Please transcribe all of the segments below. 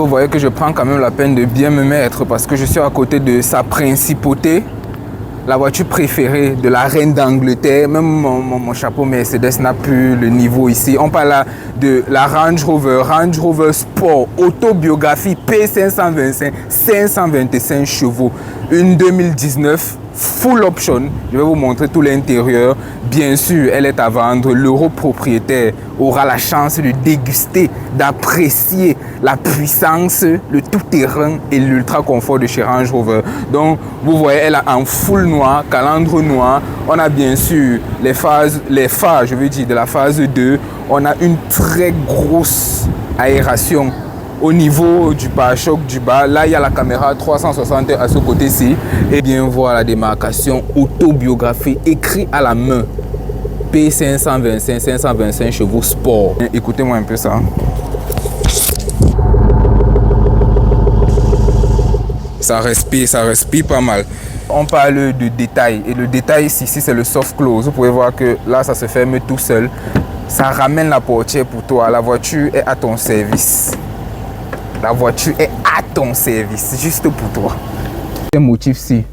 Vous voyez que je prends quand même la peine de bien me mettre parce que je suis à côté de sa principauté, la voiture préférée de la reine d'Angleterre. Même mon chapeau Mercedes n'a plus le niveau ici. On parle là de la Range Rover Sport, autobiographie P525, 525 chevaux, une 2019 full option. Je vais vous montrer tout l'intérieur. Bien sûr, elle est à vendre. L'euro propriétaire aura la chance de déguster, d'apprécier la puissance, le tout-terrain et l'ultra confort de chez Range Rover. Donc, vous voyez, elle a en full noir, calandre noir. On a bien sûr les phares, je veux dire, de la phase 2. On a une très grosse aération au niveau du pare-choc du bas. Là, il y a la caméra 360 à ce côté-ci. Et bien voir la démarcation autobiographie écrit à la main. P525, 525 chevaux sport. Écoutez-moi un peu ça. Ça respire pas mal. On parle de détail. Et le détail ici, c'est le soft close. Vous pouvez voir que là, ça se ferme tout seul. Ça ramène la portière pour toi. La voiture est à ton service. La voiture est à ton service, juste pour toi. Un motif-ci,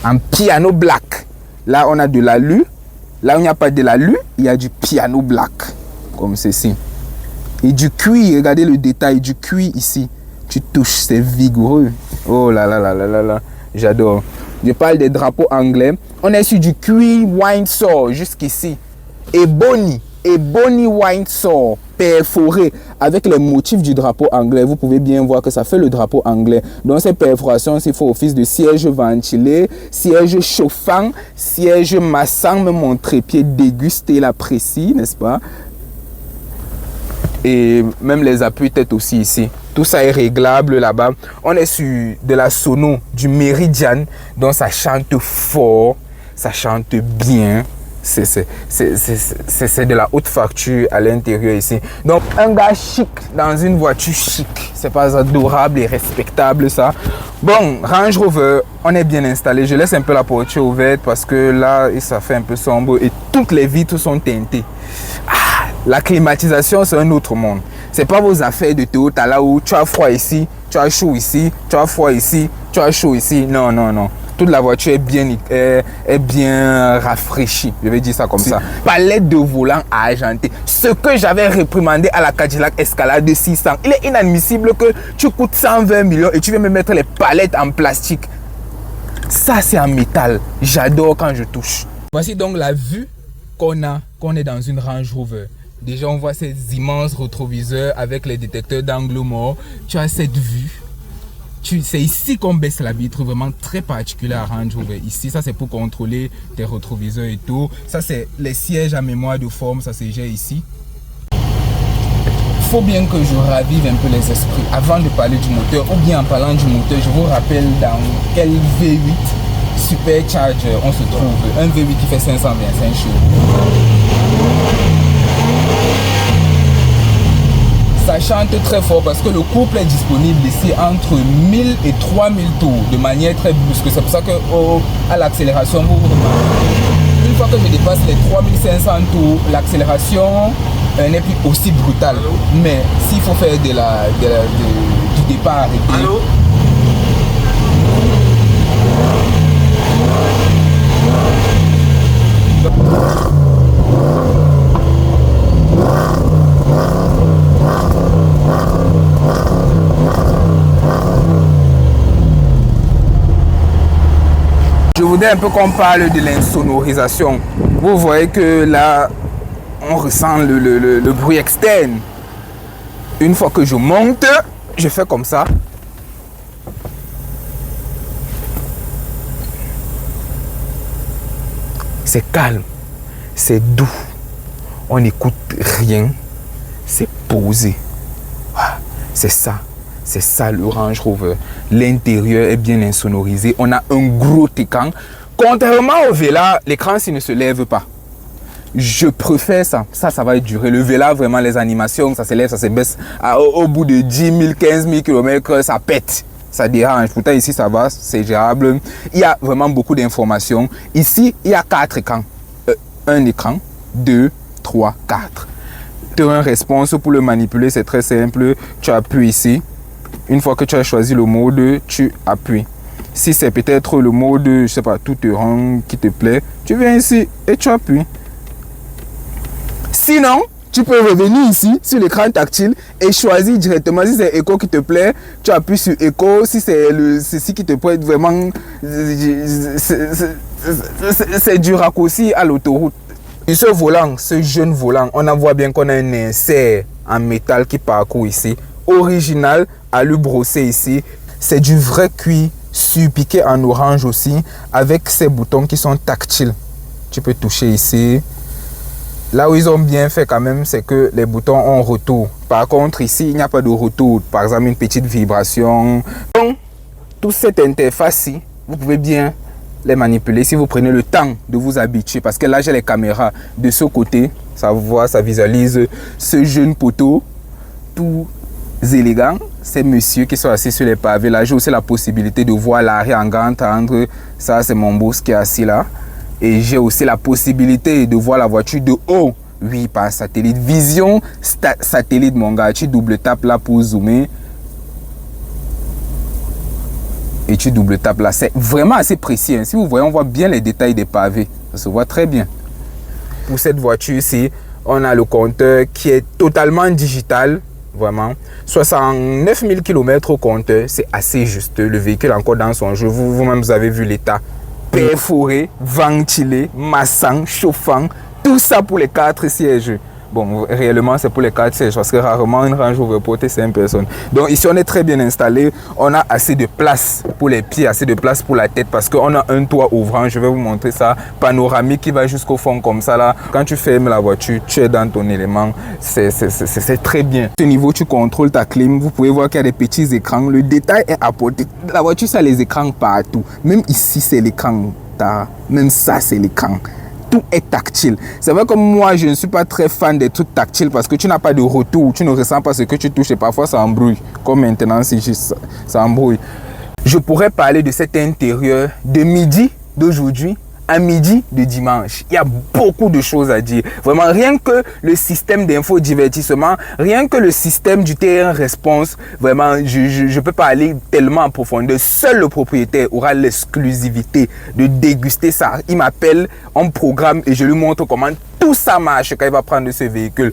en piano black. Là, on a de l'alu. Là où il n'y a pas de l'alu, il y a du piano black, comme ceci. Et du cuir, regardez le détail du cuir ici. Tu touches, c'est vigoureux. Oh là là là là là là, j'adore. Je parle des drapeaux anglais. On est sur du cuir Windsor jusqu'ici. Et Bonnie Windsor perforé avec les motifs du drapeau anglais. Vous pouvez bien voir que ça fait le drapeau anglais. Donc ces perforations, il faut office de siège ventilé, siège chauffant, siège massant, même mon trépied dégusté l'apprécie, n'est-ce pas? Et même les appuis-têtes aussi ici. Tout ça est réglable là-bas. On est sur de la sono du Meridian, donc ça chante fort, ça chante bien. C'est de la haute facture à l'intérieur ici. Donc un gars chic dans une voiture chic, c'est pas adorable et respectable ça. Bon, Range Rover, on est bien installé. Je laisse un peu la portière ouverte parce que là ça fait un peu sombre et toutes les vitres sont teintées. La climatisation, c'est un autre monde. C'est pas vos affaires de Toyota là où tu as froid ici, tu as chaud ici, tu as froid ici, tu as chaud ici. Non, non, non. Toute la voiture est bien rafraîchie. Je vais dire ça comme ça. Palette de volant argenté. Ce que j'avais réprimandé à la Cadillac Escalade de 600. Il est inadmissible que tu coûtes 120 millions et tu viens me mettre les palettes en plastique. Ça, c'est en métal. J'adore quand je touche. Voici donc la vue qu'on est dans une Range Rover. Déjà, on voit ces immenses rétroviseurs avec les détecteurs d'angle mort. Tu as cette vue. C'est ici qu'on baisse la vitre, vraiment très particulier à Range Rover. Ici, ça c'est pour contrôler tes rétroviseurs et tout. Ça c'est les sièges à mémoire de forme, ça c'est gère ici. Il faut bien que je ravive un peu les esprits avant de parler du moteur. Ou bien en parlant du moteur, je vous rappelle dans quel V8 Supercharger on se trouve. Un V8 qui fait 525 chevaux. Ça chante très fort parce que le couple est disponible ici entre 1000 et 3000 tours de manière très brusque. C'est pour ça que à l'accélération, une fois que je dépasse les 3500 tours, l'accélération n'est plus aussi brutale. Mais s'il faut faire du départ arrêté, je voudrais un peu qu'on parle de l'insonorisation. Vous voyez que là, on ressent le bruit externe. Une fois que je monte, je fais comme ça. C'est calme, c'est doux. On n'écoute rien, c'est posé. C'est ça. C'est ça le Range Rover. L'intérieur est bien insonorisé. On a un gros écran. Contrairement au Vela, l'écran s'il ne se lève pas. Je préfère ça. Ça va durer. Le Vela, vraiment, les animations, ça se lève, ça se baisse. Au bout de 10 000, 15 000 km, ça pète. Ça dérange. Pourtant, ici, ça va, c'est gérable. Il y a vraiment beaucoup d'informations. Ici, il y a 4 écrans. Un écran, 2, 3, 4. Tu as un response pour le manipuler, c'est très simple. Tu appuies ici. Une fois que tu as choisi le mode, tu appuies. Si c'est peut-être le mode, je sais pas, tout te rend qui te plaît, tu viens ici et tu appuies. Sinon, tu peux revenir ici sur l'écran tactile et choisir directement. Si c'est Echo qui te plaît, tu appuies sur Echo. Si c'est ceci qui te plaît vraiment, c'est du raccourci à l'autoroute. Et ce volant, ce jeune volant, on en voit bien qu'on a un insert en métal qui parcourt ici. Original, alu brossé ici. C'est du vrai cuir surpiqué en orange aussi, avec ces boutons qui sont tactiles. Tu peux toucher ici. Là où ils ont bien fait quand même, c'est que les boutons ont retour. Par contre, ici, il n'y a pas de retour. Par exemple, une petite vibration. Donc, toute cette interface-ci, vous pouvez bien les manipuler si vous prenez le temps de vous habituer. Parce que là, j'ai les caméras de ce côté. Ça voit, ça visualise ce jeune poteau, tout élégant. Ces messieurs qui sont assis sur les pavés. Là, j'ai aussi la possibilité de voir l'arrêt en grand angle. Ça, c'est mon boss qui est assis là. Et j'ai aussi la possibilité de voir la voiture de haut. Oui, par satellite. Vision satellite, mon gars. Tu double tapes là pour zoomer. Et tu double tapes là. C'est vraiment assez précis. Hein. Si vous voyez, on voit bien les détails des pavés. Ça se voit très bien. Pour cette voiture-ci, on a le compteur qui est totalement digital. Vraiment. 69 000 km au compteur. C'est assez juste. Le véhicule encore dans son jeu. Vous-même, vous avez vu l'état. Perforé, ventilé, massant, chauffant, tout ça pour les 4 sièges. Bon, réellement, c'est pour les 4 sièges parce que rarement une Range Rover porte 5 personnes. Donc ici, on est très bien installé. On a assez de place pour les pieds, assez de place pour la tête parce qu'on a un toit ouvrant. Je vais vous montrer ça. Panoramique qui va jusqu'au fond comme ça là. Quand tu fermes la voiture, tu es dans ton élément. C'est très bien. À ce niveau, tu contrôles ta clim. Vous pouvez voir qu'il y a des petits écrans. Le détail est apporté. La voiture, ça a les écrans partout. Même ici, c'est l'écran. Même ça, c'est l'écran. Tout est tactile. C'est vrai que moi, je ne suis pas très fan des trucs tactiles parce que tu n'as pas de retour. Tu ne ressens pas ce que tu touches et parfois ça embrouille. Comme maintenant, si ça embrouille. Je pourrais parler de cet intérieur de midi d'aujourd'hui à midi de dimanche. Il y a beaucoup de choses à dire. Vraiment, rien que le système d'infodivertissement, rien que le système du terrain response, vraiment, je peux pas aller tellement en profondeur. Seul le propriétaire aura l'exclusivité de déguster ça. Il m'appelle, on programme et je lui montre comment tout ça marche quand il va prendre ce véhicule.